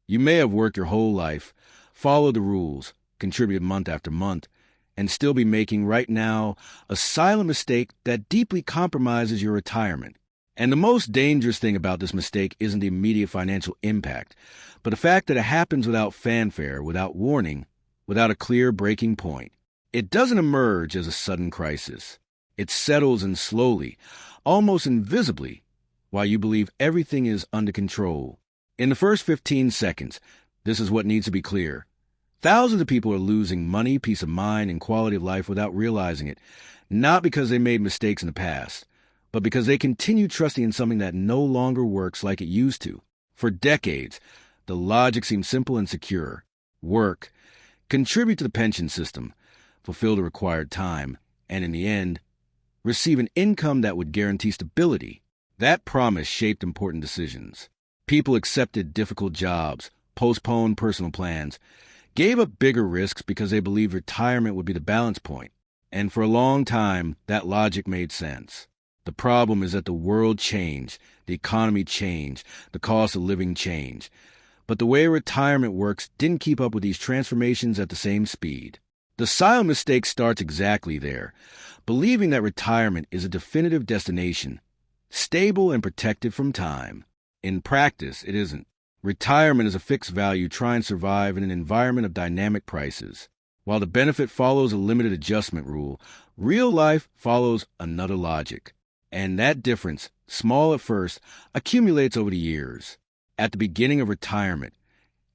You may have worked your whole life, followed the rules, contributed month after month, and still be making right now a silent mistake that deeply compromises your retirement. And the most dangerous thing about this mistake isn't the immediate financial impact, but the fact that it happens without fanfare, without warning, without a clear breaking point. It doesn't emerge as a sudden crisis. It settles in slowly, almost invisibly, while you believe everything is under control. In the first 15 seconds, this is what needs to be clear. Thousands of people are losing money, peace of mind, and quality of life without realizing it, not because they made mistakes in the past, but because they continue trusting in something that no longer works like it used to. For decades, the logic seemed simple and secure. Work, contribute to the pension system, fulfill the required time, and in the end, receive an income that would guarantee stability. That promise shaped important decisions. People accepted difficult jobs, postponed personal plans, gave up bigger risks because they believed retirement would be the balance point. And for a long time, that logic made sense. The problem is that the world changed, the economy changed, the cost of living changed. But the way retirement works didn't keep up with these transformations at the same speed. The silent mistake starts exactly there, believing that retirement is a definitive destination, stable and protected from time. In practice, it isn't. Retirement is a fixed value trying to survive in an environment of dynamic prices. While the benefit follows a limited adjustment rule, real life follows another logic. And that difference, small at first, accumulates over the years. At the beginning of retirement,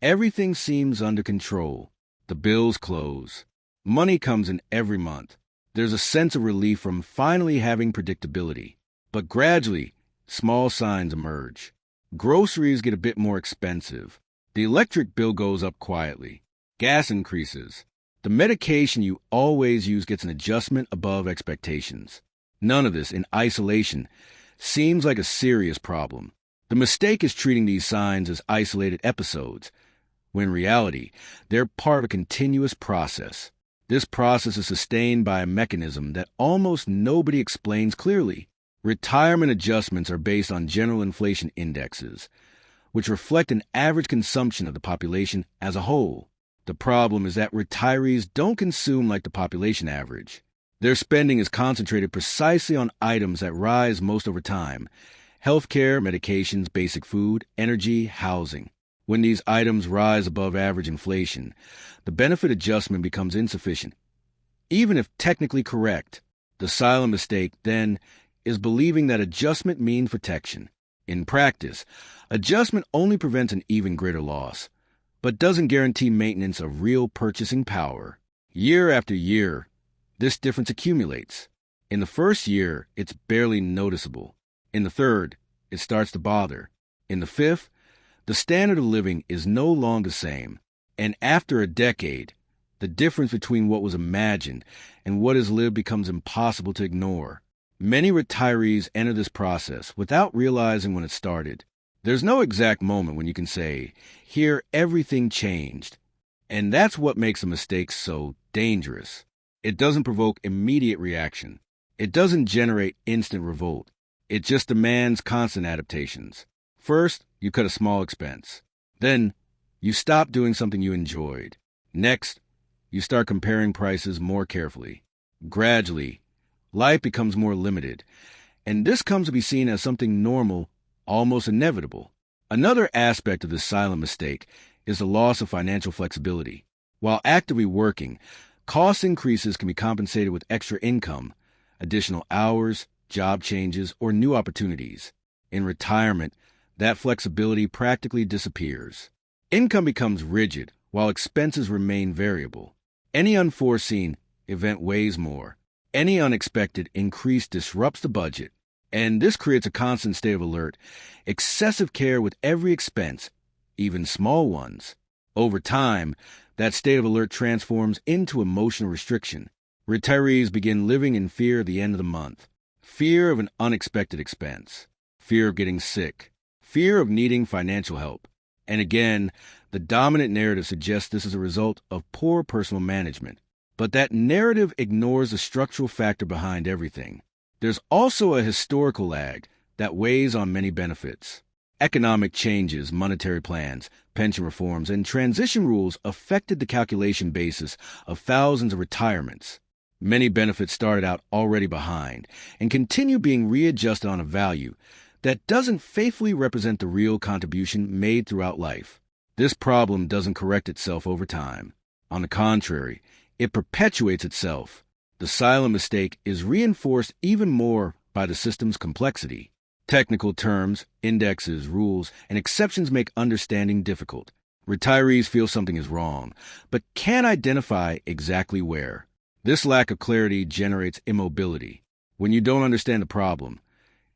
everything seems under control. The bills close. Money comes in every month. There's a sense of relief from finally having predictability. But gradually, small signs emerge. Groceries get a bit more expensive. The electric bill goes up quietly. Gas increases. The medication you always use gets an adjustment above expectations. None of this, in isolation, seems like a serious problem. The mistake is treating these signs as isolated episodes, when in reality, they're part of a continuous process. This process is sustained by a mechanism that almost nobody explains clearly. Retirement adjustments are based on general inflation indexes, which reflect an average consumption of the population as a whole. The problem is that retirees don't consume like the population average. Their spending is concentrated precisely on items that rise most over time: healthcare, medications, basic food, energy, housing. When these items rise above average inflation, the benefit adjustment becomes insufficient. Even if technically correct, the silent mistake, then, is believing that adjustment means protection. In practice, adjustment only prevents an even greater loss, but doesn't guarantee maintenance of real purchasing power. Year after year, this difference accumulates. In the first year, it's barely noticeable. In the third, it starts to bother. In the fifth, the standard of living is no longer the same. And after a decade, the difference between what was imagined and what is lived becomes impossible to ignore. Many retirees enter this process without realizing when it started. There's no exact moment when you can say, here everything changed. And that's what makes a mistake so dangerous. It doesn't provoke immediate reaction. It doesn't generate instant revolt. It just demands constant adaptations. First, you cut a small expense. Then, you stop doing something you enjoyed. Next, you start comparing prices more carefully. Gradually, life becomes more limited, and this comes to be seen as something normal, almost inevitable. Another aspect of this silent mistake is the loss of financial flexibility. While actively working, cost increases can be compensated with extra income, additional hours, job changes, or new opportunities. In retirement, that flexibility practically disappears. Income becomes rigid, while expenses remain variable. Any unforeseen event weighs more. Any unexpected increase disrupts the budget, and this creates a constant state of alert, excessive care with every expense, even small ones. Over time, that state of alert transforms into emotional restriction. Retirees begin living in fear at the end of the month. Fear of an unexpected expense. Fear of getting sick. Fear of needing financial help. And again, the dominant narrative suggests this is a result of poor personal management. But that narrative ignores the structural factor behind everything. There's also a historical lag that weighs on many benefits. Economic changes, monetary plans, pension reforms, and transition rules affected the calculation basis of thousands of retirements. Many benefits started out already behind and continue being readjusted on a value that doesn't faithfully represent the real contribution made throughout life. This problem doesn't correct itself over time. On the contrary, it perpetuates itself. The silent mistake is reinforced even more by the system's complexity. Technical terms, indexes, rules, and exceptions make understanding difficult. Retirees feel something is wrong, but can't identify exactly where. This lack of clarity generates immobility. When you don't understand the problem,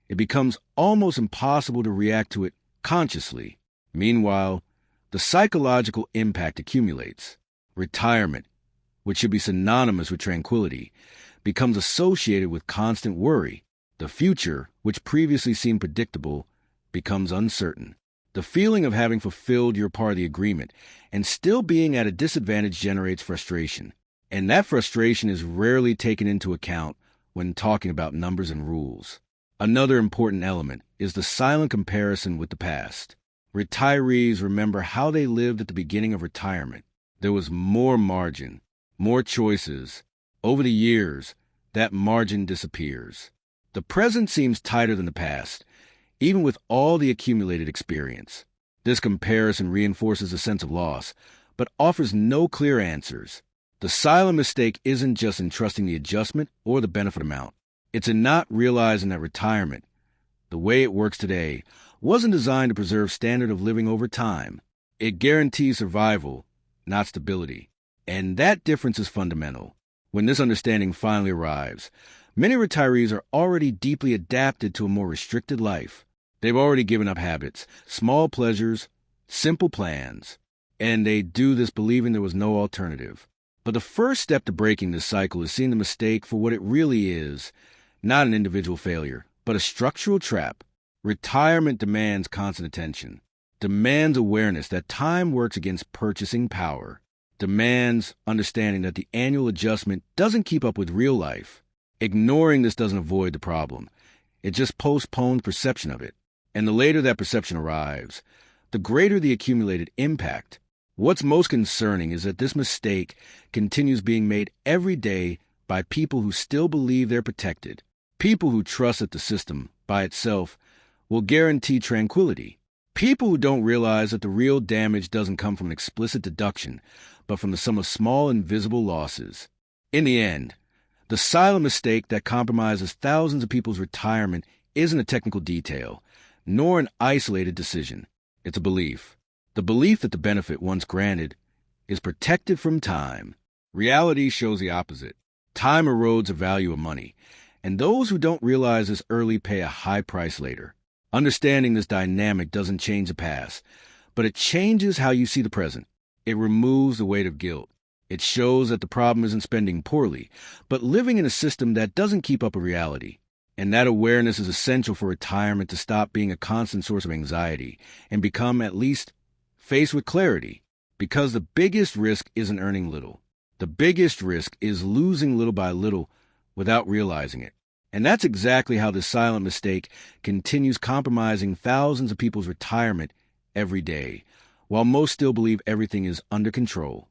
it becomes almost impossible to react to it consciously. Meanwhile, the psychological impact accumulates. Retirement, which should be synonymous with tranquility, becomes associated with constant worry. The future, which previously seemed predictable, becomes uncertain. The feeling of having fulfilled your part of the agreement and still being at a disadvantage generates frustration. And that frustration is rarely taken into account when talking about numbers and rules. Another important element is the silent comparison with the past. Retirees remember how they lived at the beginning of retirement. There was more margin, more choices. Over the years, that margin disappears. The present seems tighter than the past, even with all the accumulated experience. This comparison reinforces a sense of loss, but offers no clear answers. The silent mistake isn't just in trusting the adjustment or the benefit amount. It's in not realizing that retirement, the way it works today, wasn't designed to preserve standard of living over time. It guarantees survival, not stability. And that difference is fundamental. When this understanding finally arrives, many retirees are already deeply adapted to a more restricted life. They've already given up habits, small pleasures, simple plans, and they do this believing there was no alternative. But the first step to breaking this cycle is seeing the mistake for what it really is, not an individual failure, but a structural trap. Retirement demands constant attention, demands awareness that time works against purchasing power, demands understanding that the annual adjustment doesn't keep up with real life. Ignoring this doesn't avoid the problem. It just postpones perception of it. And the later that perception arrives, the greater the accumulated impact. What's most concerning is that this mistake continues being made every day by people who still believe they're protected, people who trust that the system, by itself, will guarantee tranquility, people who don't realize that the real damage doesn't come from an explicit deduction, but from the sum of small invisible losses. In the end, the silent mistake that compromises thousands of people's retirement isn't a technical detail, nor an isolated decision. It's a belief. The belief that the benefit once granted is protected from time. Reality shows the opposite. Time erodes the value of money, and those who don't realize this early pay a high price later. Understanding this dynamic doesn't change the past, but it changes how you see the present. It removes the weight of guilt. It shows that the problem isn't spending poorly, but living in a system that doesn't keep up with reality. And that awareness is essential for retirement to stop being a constant source of anxiety and become, at least, faced with clarity. Because the biggest risk isn't earning little. The biggest risk is losing little by little without realizing it. And that's exactly how this silent mistake continues compromising thousands of people's retirement every day, while most still believe everything is under control.